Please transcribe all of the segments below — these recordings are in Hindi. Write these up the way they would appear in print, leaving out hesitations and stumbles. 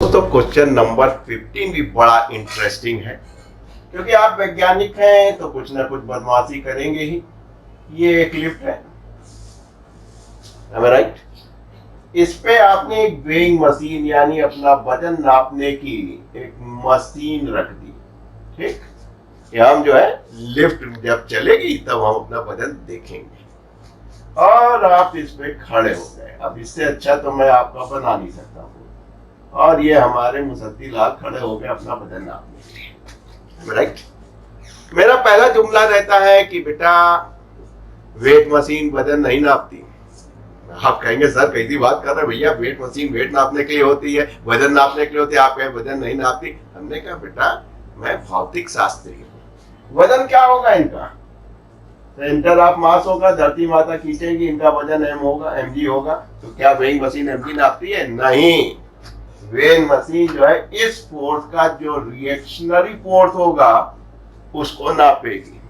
दोस्तों क्वेश्चन नंबर 15 भी बड़ा इंटरेस्टिंग है, क्योंकि आप वैज्ञानिक हैं तो कुछ ना कुछ बदमाशी करेंगे ही। ये एक लिफ्ट है, राइट? इस पे आपने एक वेइंग मशीन यानी अपना वजन नापने की एक मशीन रख दी, ठीक? कि हम जो है लिफ्ट जब चलेगी तब हम अपना वजन देखेंगे, और आप इस पे खड़े हो गए। अब इससे अच्छा तो मैं आपका बना नहीं सकता हूँ। और ये हमारे मुसद्दी लाल खड़े हो गए अपना वजन नापने के लिए, राइट? मेरा पहला जुमला रहता है कि बेटा वेट मशीन वजन नहीं नापती। आप कहेंगे सर कैसी बात कर रहे हैं भैया, वेट मशीन वेट नापने के लिए होती है, वजन नापने के लिए होती है, आप कहें वजन नहीं नापती। हमने कहा बेटा मैं भौतिक शास्त्री हूँ, वजन क्या होगा इनका? सेंटर ऑफ मास होगा, धरती माता खींचेगी, इनका वजन एम होगा, mg होगा। तो क्या वेइंग मशीन mg नापती है? नहीं। वेइंग मशीन जो है इस फोर्स का जो रिएक्शनरी फोर्स होगा उसको नापेगी।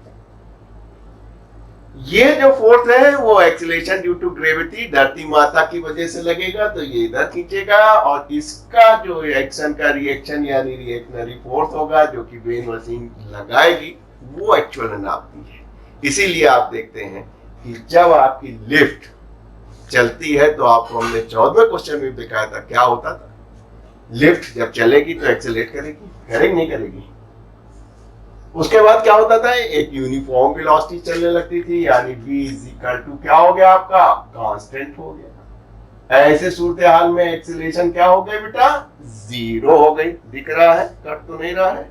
ये जो फोर्स है वो एक्सीलरेशन ड्यू टू ग्रेविटी धरती माता की वजह से लगेगा, तो ये इधर खींचेगा, और इसका जो एक्शन का रिएक्शन यानी रिएक्शनरी फोर्स होगा जो कि वेइंग मशीन लगाएगी वो एक्चुअल नापती है। इसीलिए आप देखते हैं कि जब आपकी लिफ्ट चलती है तो आपको हमने 14वें क्वेश्चन में दिखाया था क्या होता था। लिफ्ट जब चलेगी तो एक्सेलरेट करेगी, करेगी नहीं करेगी? उसके बाद क्या होता था, एक यूनिफॉर्म वेलोसिटी चलने लगती थी, यानी v इक्वल टू क्या हो गया आपका? कांस्टेंट हो गया। ऐसे सूरत हाल में एक्सेलरेशन क्या हो गई बेटा? जीरो हो गई। दिख रहा है? कट तो नहीं रहा है?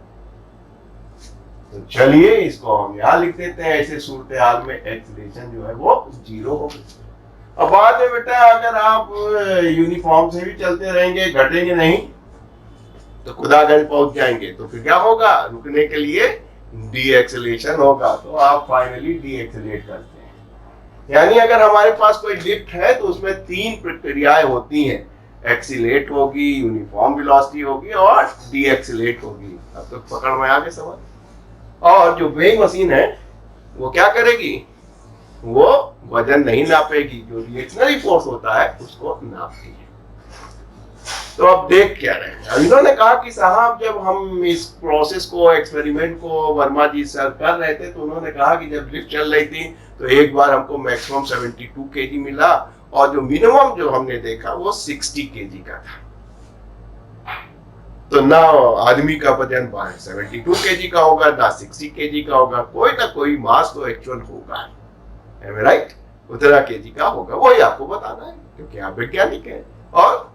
तो चलिए इसको हम यहां लिख देते हैं, ऐसे सूरत हाल में एक्सेलरेशन जो है वो जीरो हो गई। अब बात है बेटा अगर आप यूनिफॉर्म से भी चलते रहेंगे, घटेंगे नहीं, तो खुदागंज पहुंच जाएंगे, तो फिर क्या होगा? रुकने के लिए डी एक्सेलरेशन होगा, तो आप फाइनली डी एक्सेलरेट करते हैं। यानी अगर हमारे पास कोई लिफ्ट है तो उसमें 3 प्रक्रियाएं होती हैं, एक्सीलेट होगी, यूनिफॉर्म वेलोसिटी होगी और डी एक्सेलरेट होगी। अब तो पकड़ में आ गए समझ। और जो वेइंग मशीन है वो क्या करेगी? वो वजन नहीं नापेगी, जो रिएक्शनरी फोर्स होता है उसको नापती है। तो अब देख क्या रहे हैं, अब इन्होंने कहा कि साहब जब हम इस प्रोसेस को, एक्सपेरिमेंट को वर्मा जी सर कर रहे थे, तो उन्होंने कहा कि जब लिफ्ट चल रही थी तो एक बार हमको मैक्सिमम 72 kg मिला, और जो मिनिमम जो हमने देखा वो 60 kg का था। तो ना आदमी का वजन 72 kg का होगा, ना 60 kg का होगा, कोई ना कोई मास तो एक्चुअल होगा, राइट? उतना kg का होगा, वही आपको बताना है क्योंकि आप वैज्ञानिक हैं। और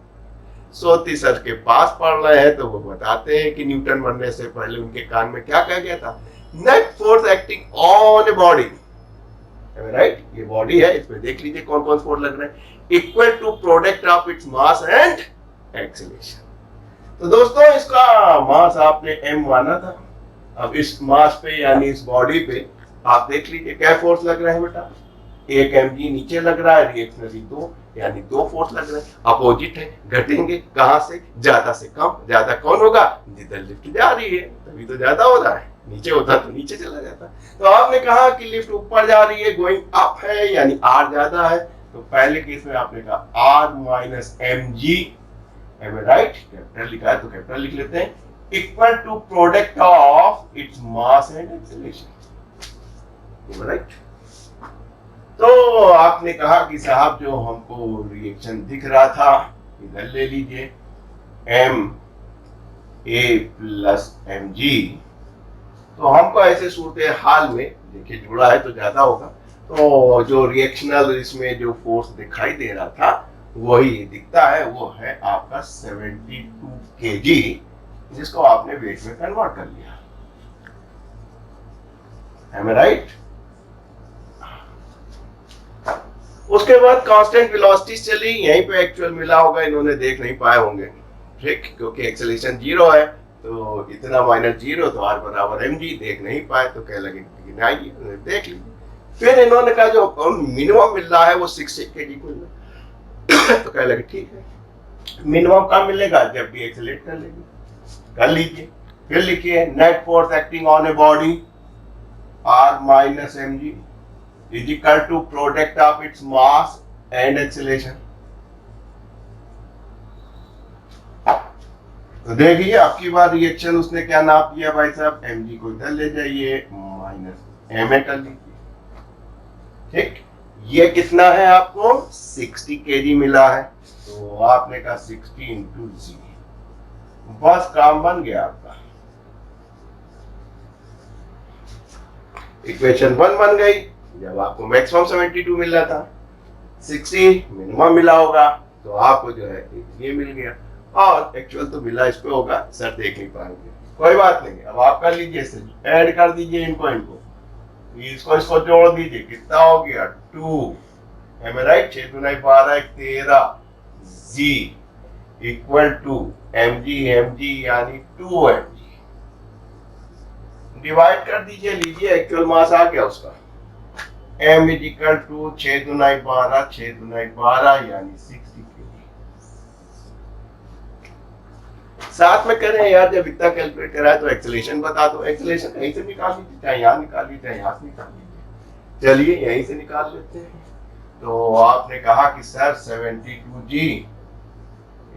सोती सर के पास पढ़ रहे हैं तो वो बताते हैं कि न्यूटन बनने से पहले उनके कान में क्या कहा गया था? Net force acting on a body, right? ये बॉडी है, इसमें देख लीजिए कौन कौन फोर्स लग रहे हैं, equal to product of its mass and acceleration. तो दोस्तों इसका मास आपने m माना था। अब इस मास पे यानी इस बॉडी पे आप देख लीजिए क्या फोर्स लग रहा है बेटा? एक mg नीचे लग रहा है, रिएक्शनरी 2 यानी 2 फोर्स लग रहे हैं, अपोजिट है, घटेंगे कहां से? ज्यादा से कम। ज्यादा कौन होगा? जिधर लिफ्ट जा रही है तभी तो ज्यादा हो रहा है, नीचे होता तो नीचे चला जाता। तो आपने कहा कि लिफ्ट ऊपर जा रही है, गोइंग अप है, यानी r ज्यादा है, तो पहले केस में आपने कहा r minus mg, right? Capital लिखा है तो कैपिटल लिख लेते हैं, equal to product of its mass and acceleration, right? तो आपने कहा कि साहब जो हमको रिएक्शन दिख रहा था इधर ले लीजिए, m a प्लस mg, तो हमको ऐसे सूरत हाल में देखिए जुड़ा है तो ज्यादा होगा, तो जो रिएक्शनल इसमें जो फोर्स दिखाई दे रहा था वही दिखता है, वो है आपका 72 kg, जिसको आपने वेट में कन्वर्ट कर लिया, राइट? उसके बाद कांस्टेंट वेलोसिटी चली, यहीं पे एक्चुअल मिला होगा, इन्होंने देख नहीं पाए होंगे, ठीक? क्योंकि एक्सेलरेशन 0 है तो इतना माइनस 0 तो r बराबर mg, देख नहीं पाए तो कह लगे देख लीजिए। फिर इन्होंने कहा जो मिनिमम मिल रहा है वो 60 kg को तो कह लगे ठीक है, मिनिमम कब मिलेगा? जब भी एक्सेलरेट कर लेगी। कर लीजिए, फिर लिखिए net force acting on a body r minus mg is equal to product of its mass and acceleration. तो देखिए आपकी बार रिएक्शन उसने क्या नाप दिया भाई साहब, mg को इधर ले जाइए माइनस ma कर लीजिए। ठीक, ये कितना है आपको 60 kg मिला है, तो आपने कहा 60 इंटू जी, बस काम बन गया आपका। इक्वेशन 1 बन गई। जब आपको मैक्सिमम 72 मिल रहा था, 60 मिनिमम मिला होगा, तो आपको जो है ये मिल गया। और एक्चुअल तो मिला इस पे होगा, सर देख नहीं पाएंगे, कोई बात नहीं। अब आप कर लीजिए, ऐड कर दीजिए इनको इसको जोड़ दीजिए, कितना हो गया 2, m right, 6 2 9 12 13 g equal to mg यानी 2 mg। डिवाइड कर दीजिए, लीजिए एक्चुअल मास आ गया उसका, m इज इक्वल टू 6 2 9 12 6 2 9 12 यानी 60 kg। साथ में करें यार, जब इतना कैलकुलेट करा है तो एक्सेलरेशन बता दो। एक्सेलरेशन यहीं से निकाल लीजिए, चाहे यहाँ निकाल लीजिए चाहे यहाँ से निकाल लीजिए। चलिए यहीं से निकाल लेते हैं। तो आपने कहा कि sir 72g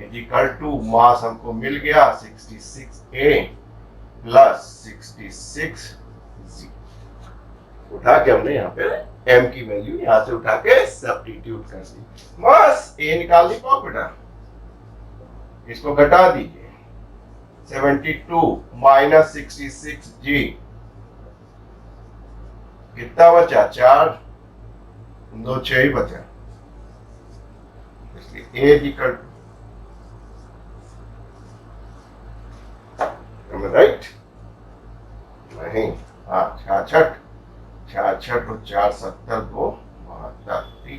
is equal to mass हमको मिल गया 66a प्लस 66g। उठा के हमने यहाँ पे m की वैल्यू यहाँ से उठा के सब्स्टिट्यूट कर दी, बस a निकाल दी पाओ बेटा। इसको घटा दीजिए, 72 माइनस 66g कितना बचा, 4 2 6 ही बचा, इसलिए a इक्वल टू राइट नहीं, हाँ 66 और 4 70 2 72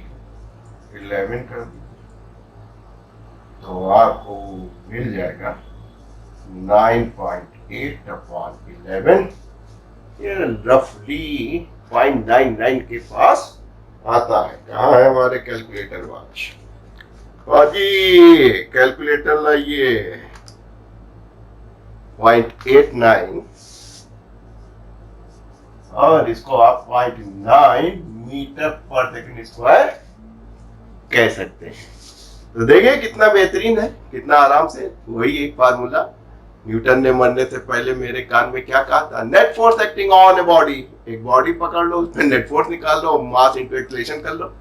11 कर दीजिए, तो आपको मिल जाएगा 9.8 अपॉन 11, ये रफली 0.99 के पास आता है। कहाँ है हमारे कैलकुलेटर वाच, बाजी कैलकुलेटर लाइए। 0.89 और इसको आप 0.9 मीटर पर सेकंड स्क्वायर कह सकते हैं। तो देखिए कितना बेहतरीन है, कितना आराम से। वही एक फार्मूला न्यूटन ने मरने से पहले मेरे कान में क्या कहा था, net force acting on a body. एक बॉडी पकड़ लो, उसमें नेट फोर्स निकाल लो, मास इंटू एक्सेलरेशन कर लो,